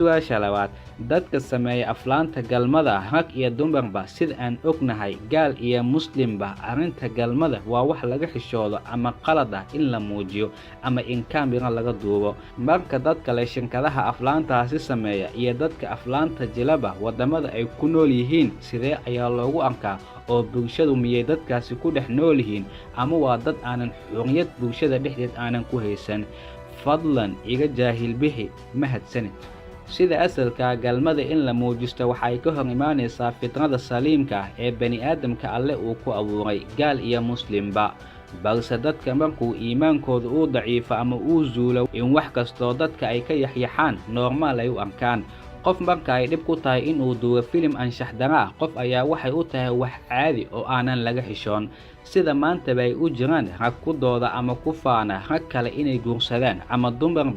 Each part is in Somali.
Su'aasha labaad, dadka sameeya aflaanta galmada rag iyo dumarba sida aan ognahay gaal iyo muslimba arrinta galmada waa wax laga xishoodo ama qalad ah in la muujiyo ama in kaamira laga duubo. Marka dadka leh shirkadaha aflaantaasi sameeya iyo dadka aflaanta jilaba wadamada ay ku nool yihiin sidee ayaa loogu arkaa oo bulshadu miyay dadkaasi ku dhex nool yihiin ama waa dad aanan xurriyad bulshada dhexdeed aanan ku haysan? Fadlan iga jaahil bixi, mahadsanid. Sida asalka galmada in la muujisto waxay ka hor imaanaysaa fitrada saliimka ah ee bani'aadamka Alle uu ku abuuray gaal iyo muslimba. balse dadka markuu iimaankooda uu daciifo ama uu zuulo in wax kastoo dadka ay ka yaxyaxaan normaal ay u arkaan. Qof marka ay dhib ku tahay inuu duubo filim anshax dara ah, qof ayaa waxay u tahay wax caadi oo aanan laga xishoon. Sida maanta bay u jiraan rag ku dooda ama ku faana rag kale inay guursadaan ama dumar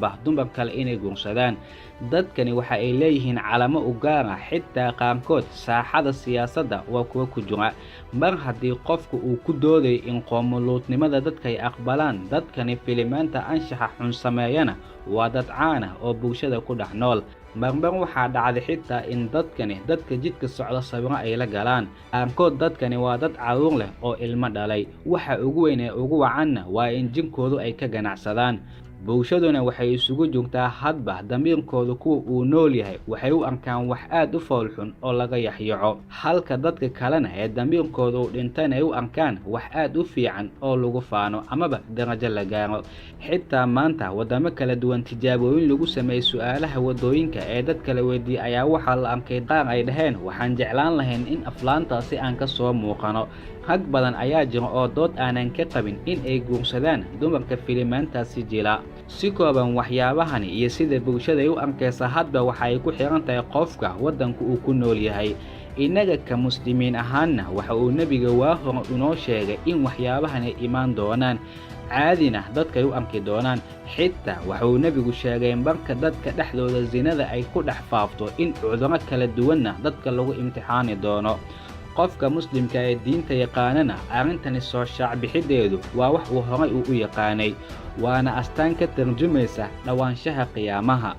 kale inay guursadaan. Dadkani waxa ay leeyihiin calamo u gaar ah, xitaa qaarkood saaxada siyaasadda waa kuwa ku jira. Mar haddii qofku uu ku dooday in qoomuluudnimada dadka ay aqbalaan, dadkani filimaanta anshaxa xun sameeyana waa dad caan ah oo bulshada ku dhex nool. Marmar waxaa dhacday xitaa in dadka jidka socda sawiro ay la galaan. Qaarkood dadkani waa dad caruur leh oo ilmo dhalay. Waxa ugu weyn ee ugu wacanna waa in jinkoodu ay ka ganacsadaan. Bulshaduna waxay isugu joogtaa hadba damiirkooda kuwa uu nool yahay waxay u arkaan wax aad u fool xun oo laga yaxyaxo, halka dadka kalena ee damiirkooda uu dhintana ay u arkaan wax aad u fiican oo lagu faano amaba darajo la gaaro. Xitaa maanta wadamo kala duwan tijaabooyin lagu sameeyay su'aalaha wadooyinka ee dadka la weydiiyay ayaa waxaa la arkay qaar ay dhaheen waxaan jeclaan lahayn in aflaantaasi aan ka soo muuqano. Rag badan ayaa jira oo dood aanan ka qabin in ay guursadaan dumarka filimaantaasi jila. Si kooban waxyaabahani iyo sida bulshada ay u arkaysa hadba waxay ku xiran tahay qofka waddanka uu ku nool yahay. Inaga ka muslimiin ahaanna waxa uu nabiga waa hore inoo sheegay in waxyaabahan ay imaan doonaan, caadina dadka ay u arki doonaan. Xitaa waxa uu nabigu sheegay marka dadka dhexdooda zinada ay ku dhex faafto in cudurro kala duwanna dadka lagu imtixaani doono. Qofka muslimka ee diinta yaqaanana arrintani soo shaac bixideedu waa wax uu horay u yaqaanay, waana astaan ka tarjumaysa dhawaanshaha qiyaamaha.